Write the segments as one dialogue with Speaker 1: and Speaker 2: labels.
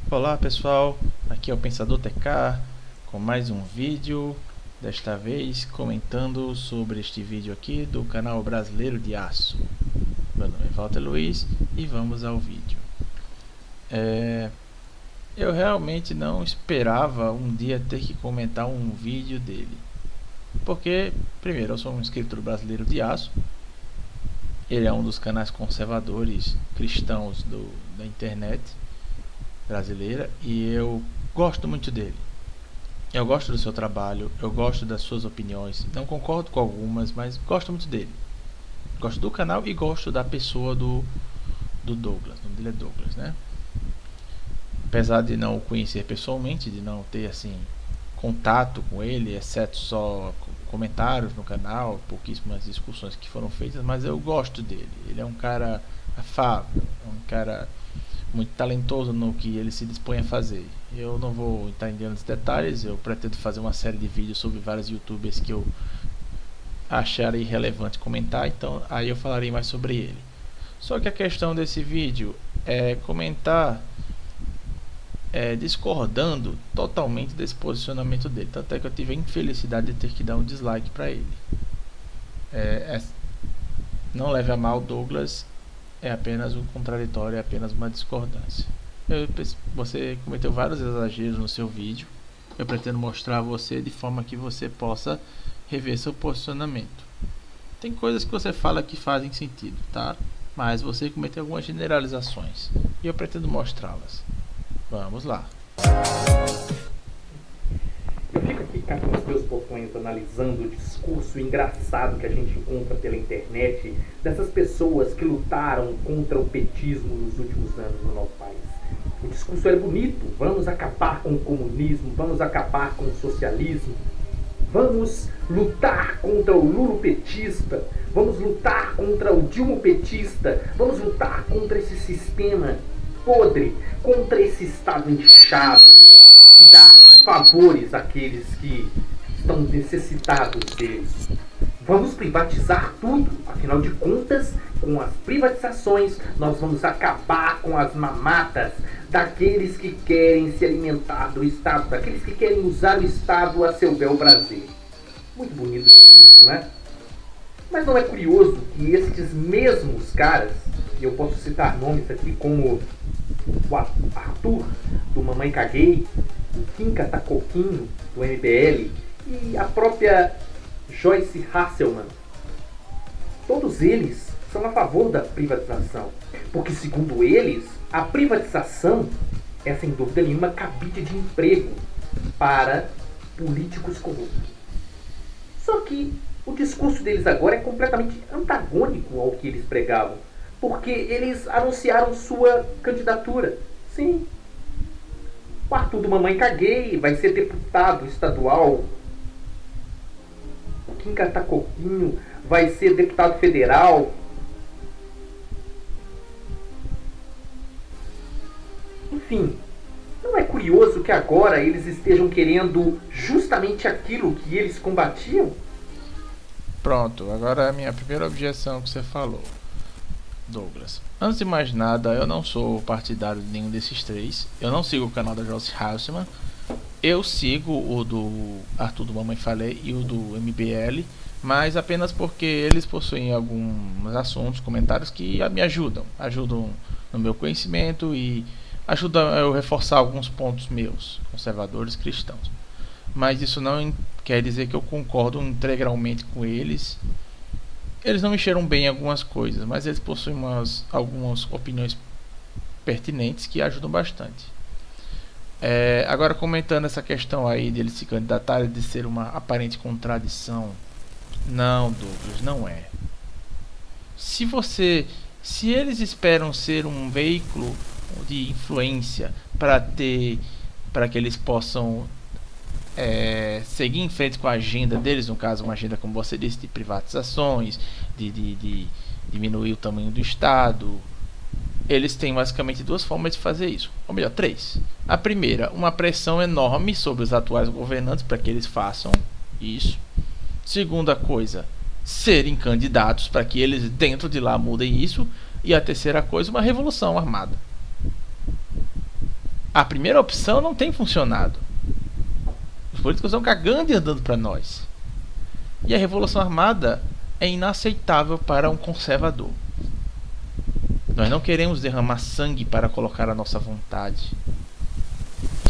Speaker 1: Olá pessoal, aqui é o Pensador TK com mais um vídeo, desta vez comentando sobre este vídeo aqui do canal Brasileiro de Aço. Meu nome é Walter Luiz e vamos ao vídeo. Eu realmente não esperava um dia ter que comentar um vídeo dele, porque primeiro eu sou um inscritor brasileiro de Aço. Ele é um dos canais conservadores cristãos da internet brasileira e eu gosto muito dele. Eu gosto do seu trabalho, eu gosto das suas opiniões, não concordo com algumas, mas gosto muito dele. Gosto do canal e gosto da pessoa do Douglas. O nome dele é Douglas, né? Apesar de não o conhecer pessoalmente, de não ter assim contato com ele, exceto só comentários no canal, pouquíssimas discussões que foram feitas, mas eu gosto dele. Ele é um cara afável, um cara muito talentoso no que ele se dispõe a fazer. Eu não vou entrar em grandes detalhes, eu pretendo fazer uma série de vídeos sobre vários youtubers que eu acharei relevante comentar, então aí eu falarei mais sobre ele. Só que a questão desse vídeo é comentar discordando totalmente desse posicionamento dele, tanto é que eu tive a infelicidade de ter que dar um dislike para ele. Não leve a mal, Douglas, é apenas um contraditório, é apenas uma discordância. Você cometeu vários exageros no seu vídeo. Eu pretendo mostrar a você de forma que você possa rever seu posicionamento. Tem coisas que você fala que fazem sentido, tá? Mas você cometeu algumas generalizações e eu pretendo mostrá-las. Vamos lá.
Speaker 2: Eu fico aqui cá com os meus botões analisando o discurso engraçado que a gente encontra pela internet dessas pessoas que lutaram contra o petismo nos últimos anos no nosso país. O discurso era bonito, vamos acabar com o comunismo, vamos acabar com o socialismo, vamos lutar contra o lulopetista, vamos lutar contra o dilmopetista, vamos lutar contra esse sistema podre, contra esse Estado inchado que dá favores àqueles que estão necessitados deles. Vamos privatizar tudo, afinal de contas, com as privatizações nós vamos acabar com as mamatas daqueles que querem se alimentar do Estado, daqueles que querem usar o Estado a seu bel prazer. Muito bonito o discurso, né? Mas não é curioso que estes mesmos caras, e eu posso citar nomes aqui como o Arthur, do Mamãe Caguei, o Kim Catacoquinho, do MBL, e a própria Joyce Hasselman, todos eles são a favor da privatização, porque segundo eles, a privatização é sem dúvida nenhuma cabide de emprego para políticos corruptos. Só que o discurso deles agora é completamente antagônico ao que eles pregavam, porque eles anunciaram sua candidatura. Sim, o Arthur do Mamãe Caguei vai ser deputado estadual. O Kim Catacoquinho vai ser deputado federal. Enfim, não é curioso que agora eles estejam querendo justamente aquilo que eles combatiam?
Speaker 1: Pronto, agora a minha primeira objeção que você falou, Douglas. Antes de mais nada, eu não sou partidário de nenhum desses três. Eu não sigo o canal da Joyce Hasselman. Eu sigo o do Arthur do Mamãe Falei e o do MBL, mas apenas porque eles possuem alguns assuntos, comentários que me ajudam no meu conhecimento e ajudam eu reforçar alguns pontos meus, conservadores cristãos. Mas isso não quer dizer que eu concordo integralmente com eles. Eles não me cheiram bem em algumas coisas, mas eles possuem algumas opiniões pertinentes que ajudam bastante. Agora, comentando essa questão aí deles se candidatarem, de ser uma aparente contradição, não, Douglas, não é. Se eles esperam ser um veículo de influência para que eles possam seguir em frente com a agenda deles, no caso uma agenda, como você disse, de privatizações, de diminuir o tamanho do Estado, eles têm basicamente duas formas de fazer isso, ou melhor, três. A primeira, uma pressão enorme sobre os atuais governantes para que eles façam isso. Segunda coisa, serem candidatos para que eles dentro de lá mudem isso. E a terceira coisa, uma revolução armada. A primeira opção não tem funcionado. Os políticos estão cagando e andando para nós. E a Revolução Armada é inaceitável para um conservador. Nós não queremos derramar sangue para colocar a nossa vontade.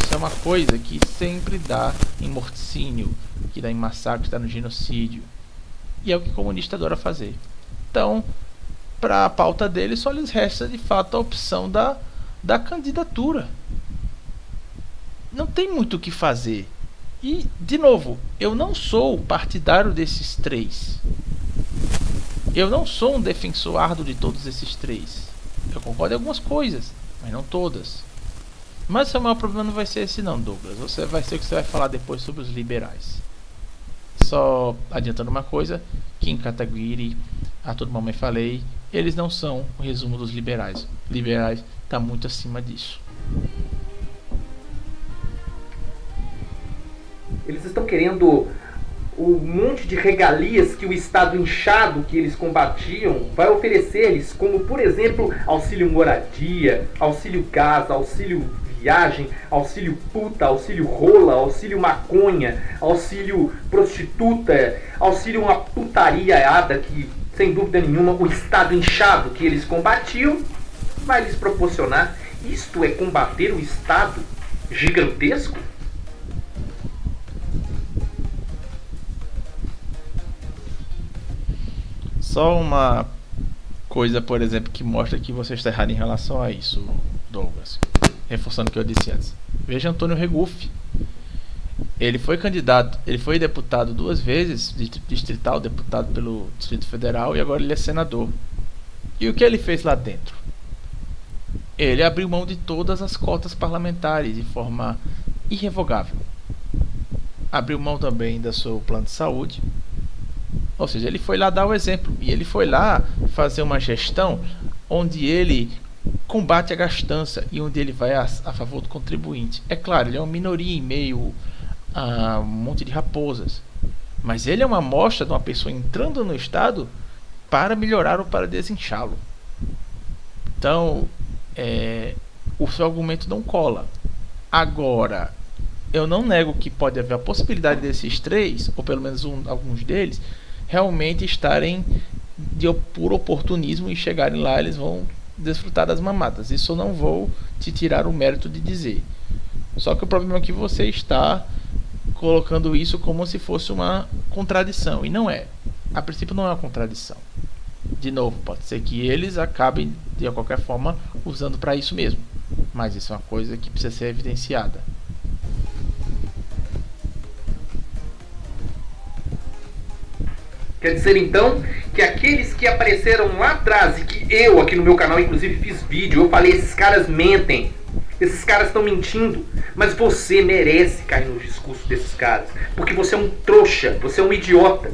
Speaker 1: Isso é uma coisa que sempre dá em morticínio, que dá em massacre, dá no genocídio. E é o que o comunista adora fazer. Então, para a pauta dele, só lhes resta de fato a opção da candidatura. Não tem muito o que fazer. E, de novo, eu não sou partidário desses três. Eu não sou um defensor árduo de todos esses três. Eu concordo em algumas coisas, mas não todas. Mas o maior problema não vai ser esse não, Douglas. Vai ser o que você vai falar depois sobre os liberais. Só adiantando uma coisa, Kim Kataguiri, a todo momento falei, eles não são o resumo dos liberais. Liberais está muito acima disso.
Speaker 2: Eles estão querendo o monte de regalias que o Estado inchado que eles combatiam vai oferecer-lhes, como, por exemplo, auxílio moradia, auxílio gás, auxílio viagem, auxílio puta, auxílio rola, auxílio maconha, auxílio prostituta, auxílio uma putariada que, sem dúvida nenhuma, o Estado inchado que eles combatiam vai lhes proporcionar. Isto é combater o Estado gigantesco?
Speaker 1: Só uma coisa, por exemplo, que mostra que você está errado em relação a isso, Douglas. Reforçando o que eu disse antes. Veja Antônio Regufe. Ele foi candidato, ele foi deputado 2 vezes, distrital, deputado pelo Distrito Federal, e agora ele é senador. E o que ele fez lá dentro? Ele abriu mão de todas as cotas parlamentares de forma irrevogável. Abriu mão também do seu plano de saúde. Ou seja, ele foi lá dar o exemplo. E ele foi lá fazer uma gestão onde ele combate a gastança e onde ele vai a favor do contribuinte. É claro, ele é uma minoria em meio a um monte de raposas. Mas ele é uma amostra de uma pessoa entrando no Estado para melhorar ou para desinchá-lo. Então, o seu argumento não cola. Agora, eu não nego que pode haver a possibilidade desses três, ou pelo menos alguns deles, realmente estarem por oportunismo e chegarem lá, eles vão desfrutar das mamadas. Isso eu não vou te tirar o mérito de dizer. Só que o problema é que você está colocando isso como se fosse uma contradição, e não é. A princípio não é uma contradição. De novo, pode ser que eles acabem de qualquer forma usando para isso mesmo, mas isso é uma coisa que precisa ser evidenciada.
Speaker 2: Quer dizer, então, que aqueles que apareceram lá atrás e que eu aqui no meu canal inclusive fiz vídeo, eu falei, esses caras mentem, esses caras estão mentindo, mas você merece cair no discurso desses caras, porque você é um trouxa, você é um idiota.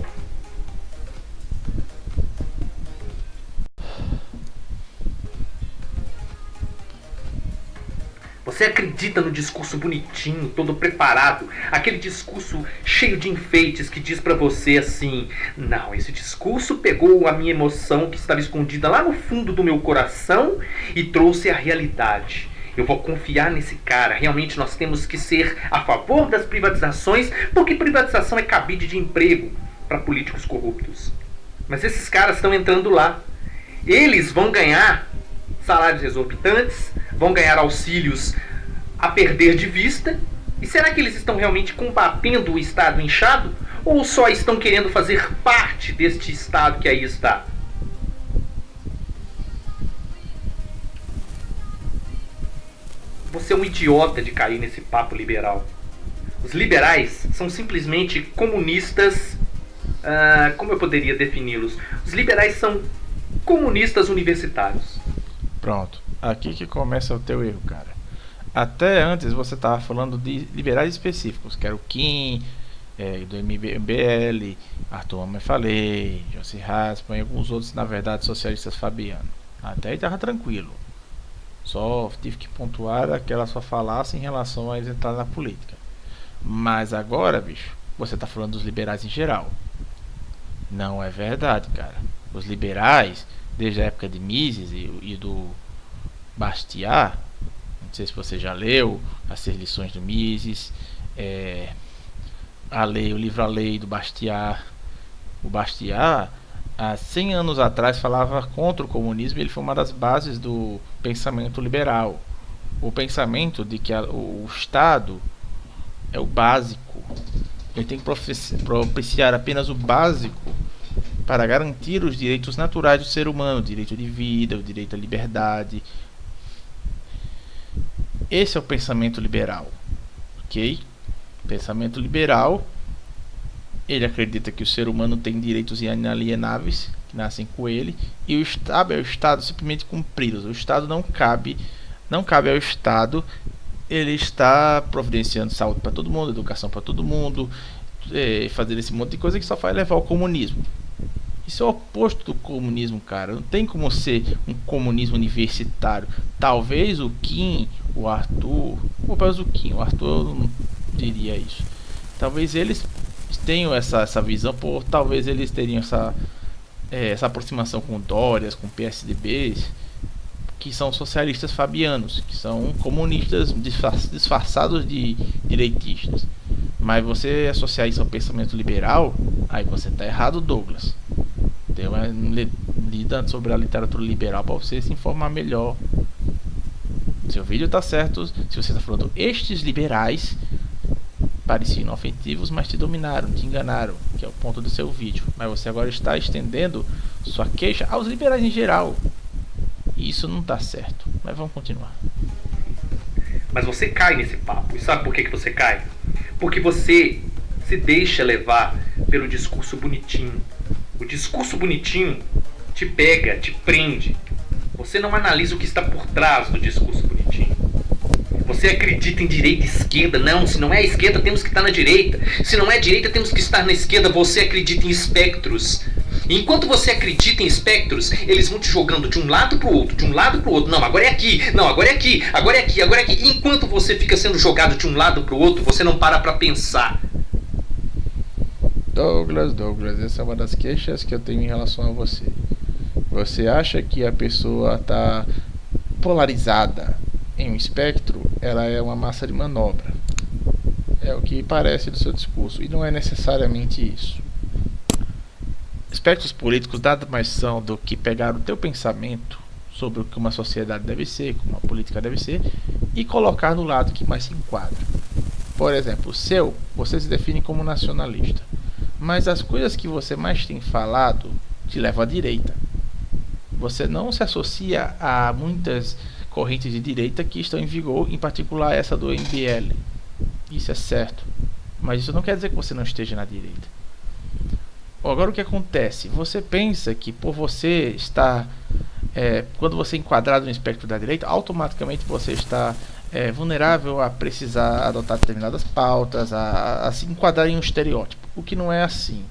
Speaker 2: Você acredita no discurso bonitinho, todo preparado, aquele discurso cheio de enfeites que diz pra você assim: não, esse discurso pegou a minha emoção que estava escondida lá no fundo do meu coração e trouxe a realidade. Eu vou confiar nesse cara. Realmente nós temos que ser a favor das privatizações, porque privatização é cabide de emprego para políticos corruptos. Mas esses caras estão entrando lá. Eles vão ganhar salários exorbitantes, vão ganhar auxílios a perder de vista. E será que eles estão realmente combatendo o Estado inchado? Ou só estão querendo fazer parte deste Estado que aí está? Você é um idiota de cair nesse papo liberal. Os liberais são simplesmente comunistas. Como eu poderia defini-los? Os liberais são comunistas universitários.
Speaker 1: Pronto, aqui que começa o teu erro, cara. Até antes você estava falando de liberais específicos, que era o Kim, do MBL, Arthur Homem Falei, José Raspa e alguns outros, na verdade, socialistas Fabiano. Até aí estava tranquilo. Só tive que pontuar aquela sua falácia em relação a eles entrarem na política. Mas agora, bicho, você está falando dos liberais em geral. Não é verdade, cara. Os liberais, desde a época de Mises e do Bastiat, Não sei se você já leu As Seis Lições do Mises, o livro A Lei do Bastiat. O Bastiat, há 100 anos atrás, falava contra o comunismo. Ele foi uma das bases do pensamento liberal. O pensamento de que o Estado é o básico, ele tem que propiciar apenas o básico para garantir os direitos naturais do ser humano, o direito de vida, o direito à liberdade. Esse é o pensamento liberal, ok? Pensamento liberal, ele acredita que o ser humano tem direitos inalienáveis que nascem com ele, e o Estado simplesmente cumpri-los. O Estado não cabe ao Estado. Ele está providenciando saúde para todo mundo, educação para todo mundo, fazer esse monte de coisa que só vai levar ao comunismo. Isso é o oposto do comunismo, cara. Não tem como ser um comunismo universitário. Talvez o Kim, o Arthur, o Arthur eu não diria isso. Talvez eles tenham essa visão, talvez eles teriam essa aproximação com Dórias, com PSDBs, que são socialistas fabianos, que são comunistas disfarçados de direitistas. Mas você associar isso ao pensamento liberal, aí você está errado, Douglas. Dê uma lida sobre a literatura liberal para você se informar melhor. Seu vídeo está certo se você está falando estes liberais pareciam inofensivos, mas te dominaram, te enganaram, que é o ponto do seu vídeo. Mas você agora está estendendo sua queixa aos liberais em geral. E isso não está certo. Mas vamos continuar.
Speaker 2: Mas você cai nesse papo. E sabe por que você cai? Porque você se deixa levar pelo discurso bonitinho. O discurso bonitinho te pega, te prende. Você não analisa o que está por trás do discurso bonitinho. Você acredita em direita e esquerda. Não, se não é a esquerda, temos que estar na direita. Se não é a direita, temos que estar na esquerda. Você acredita em espectros. E enquanto você acredita em espectros, eles vão te jogando de um lado pro outro, de um lado pro outro. Não, agora é aqui. Não, agora é aqui. Agora é aqui, agora é aqui. E enquanto você fica sendo jogado de um lado pro outro, você não para pra pensar.
Speaker 1: Douglas, essa é uma das queixas que eu tenho em relação a você. Você acha que a pessoa está polarizada em um espectro? Ela é uma massa de manobra. É o que parece do seu discurso. E não é necessariamente isso. Espectros políticos nada mais são do que pegar o teu pensamento sobre o que uma sociedade deve ser, como uma política deve ser, e colocar no lado que mais se enquadra. Por exemplo, você se define como nacionalista, mas as coisas que você mais tem falado te levam à direita. Você não se associa a muitas correntes de direita que estão em vigor, em particular essa do MBL. Isso é certo, mas isso não quer dizer que você não esteja na direita. Agora o que acontece? Você pensa que por você estar, quando você é enquadrado no espectro da direita, automaticamente você está vulnerável a precisar adotar determinadas pautas, a se enquadrar em um estereótipo, o que não é assim.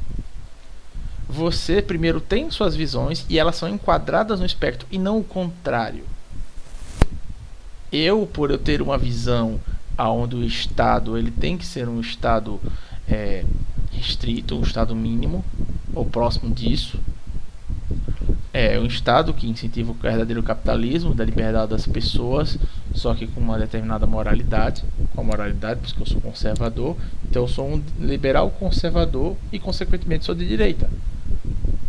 Speaker 1: Você primeiro tem suas visões e elas são enquadradas no espectro e não o contrário. Por eu ter uma visão onde o Estado ele tem que ser um Estado restrito, um Estado mínimo ou próximo disso, um Estado que incentiva o verdadeiro capitalismo, da liberdade das pessoas, só que com uma determinada moralidade, porque eu sou conservador, então eu sou um liberal conservador e consequentemente sou de direita.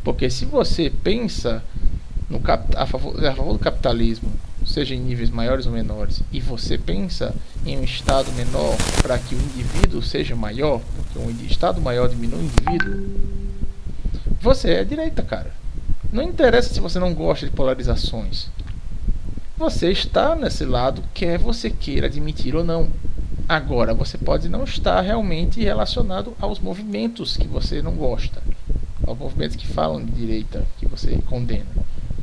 Speaker 1: Porque se você pensa a favor do capitalismo, seja em níveis maiores ou menores, e você pensa em um Estado menor para que o indivíduo seja maior, porque um Estado maior diminui o indivíduo, você é direita, cara. Não interessa se você não gosta de polarizações. Você está nesse lado, quer você queira admitir ou não. Agora, você pode não estar realmente relacionado aos movimentos que você não gosta, aos movimentos que falam de direita, que você condena.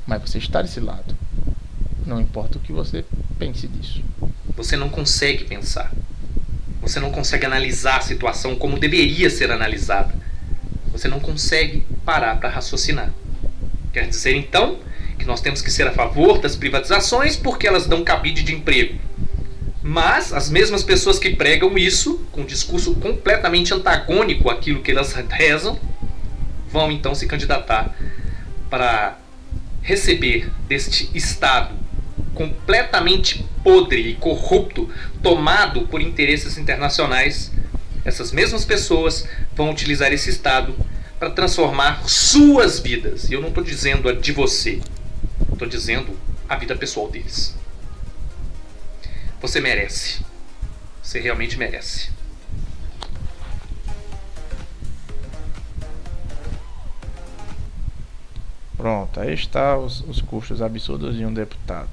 Speaker 1: Mas você está desse lado. Não importa o que você pense disso.
Speaker 2: Você não consegue pensar. Você não consegue analisar a situação como deveria ser analisada. Você não consegue parar para raciocinar. Quer dizer, então, que nós temos que ser a favor das privatizações porque elas dão cabide de emprego. Mas as mesmas pessoas que pregam isso, com um discurso completamente antagônico àquilo que elas rezam, vão então se candidatar para receber deste Estado completamente podre e corrupto, tomado por interesses internacionais, essas mesmas pessoas vão utilizar esse Estado para transformar suas vidas. E eu não estou dizendo a de você, estou dizendo a vida pessoal deles. Você merece. Você realmente merece.
Speaker 1: Pronto, aí está os custos absurdos de um deputado.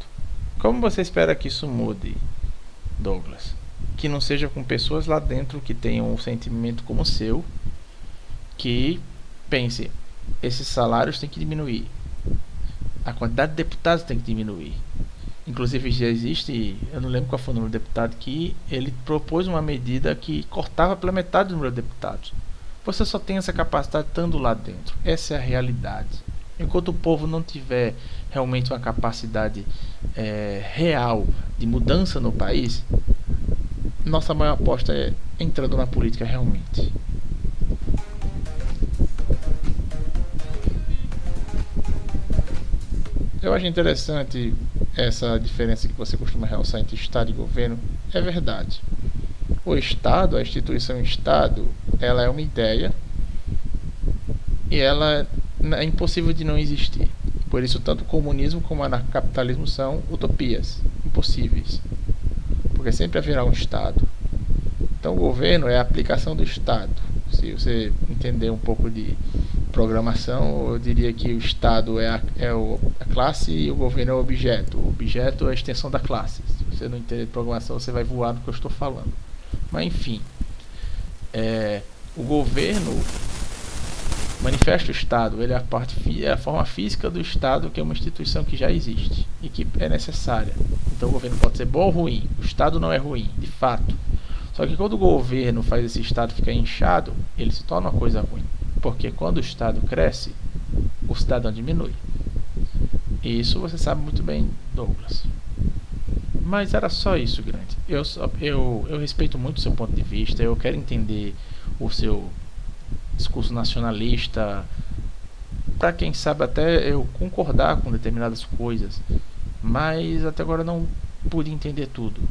Speaker 1: Como você espera que isso mude, Douglas? Que não seja com pessoas lá dentro que tenham um sentimento como o seu, que pense, esses salários têm que diminuir, a quantidade de deputados tem que diminuir. Inclusive já existe, eu não lembro qual foi o número de deputado, que ele propôs uma medida que cortava pela metade do número de deputados. Você só tem essa capacidade estando lá dentro. Essa é a realidade. Enquanto o povo não tiver realmente uma capacidade real de mudança no país, nossa maior aposta é entrando na política realmente. Eu acho interessante essa diferença que você costuma realçar entre Estado e governo. É verdade. O Estado, a instituição Estado, ela é uma ideia e ela é impossível de não existir. Por isso, tanto o comunismo como o anarcapitalismo são utopias, impossíveis. Porque sempre haverá um Estado. Então, o governo é a aplicação do Estado. Se você entender um pouco de programação, eu diria que o Estado é a classe e o governo é o objeto. O objeto é a extensão da classe. Se você não entender de programação, você vai voar no que eu estou falando. Mas, enfim, o governo manifesta o Estado, ele é a forma física do Estado, que é uma instituição que já existe e que é necessária. Então o governo pode ser bom ou ruim, o Estado não é ruim, de fato. Só que quando o governo faz esse Estado ficar inchado, ele se torna uma coisa ruim. Porque quando o Estado cresce, o cidadão diminui. E isso você sabe muito bem, Douglas. Mas era só isso, Grande. Eu respeito muito o seu ponto de vista, eu quero entender o seu discurso nacionalista, para quem sabe até eu concordar com determinadas coisas, mas até agora eu não pude entender tudo.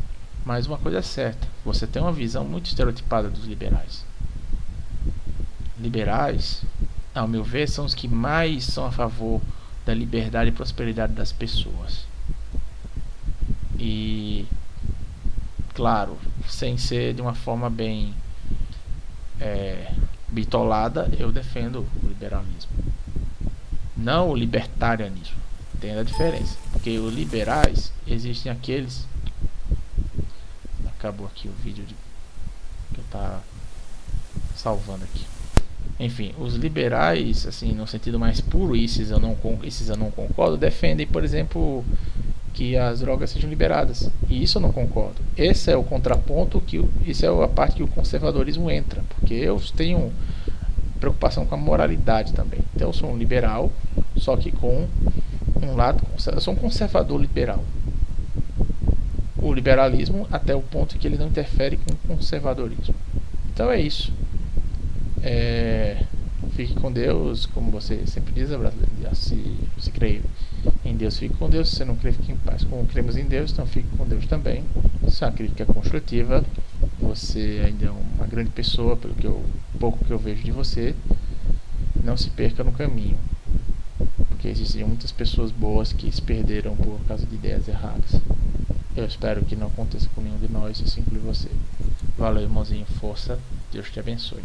Speaker 1: Mas uma coisa é certa, você tem uma visão muito estereotipada dos liberais. Liberais, ao meu ver, são os que mais são a favor da liberdade e prosperidade das pessoas. E, claro, sem ser de uma forma bem bitolada, eu defendo o liberalismo, não o libertarianismo. Tem a diferença, porque os liberais, existem aqueles... Acabou aqui o vídeo que eu tava salvando aqui. Enfim, os liberais, assim, no sentido mais puro, esses eu não concordo, defendem, por exemplo, que as drogas sejam liberadas. E isso eu não concordo. Esse é o contraponto, isso é a parte que o conservadorismo entra. Porque eu tenho preocupação com a moralidade também. Então eu sou um liberal, só que com um lado... Eu sou um conservador liberal. O liberalismo até o ponto que ele não interfere com o conservadorismo. Então é isso. Fique com Deus, como você sempre diz, brasileiro. Se você crê em Deus, fique com Deus. Se você não crê, fique em paz. Como cremos em Deus, então fique com Deus também. Isso é uma crítica construtiva. Você ainda é uma grande pessoa, pelo pouco que eu vejo de você. Não se perca no caminho, porque existiam muitas pessoas boas que se perderam por causa de ideias erradas. Eu espero que não aconteça com nenhum de nós, isso inclui você. Valeu, irmãozinho, força, Deus te abençoe.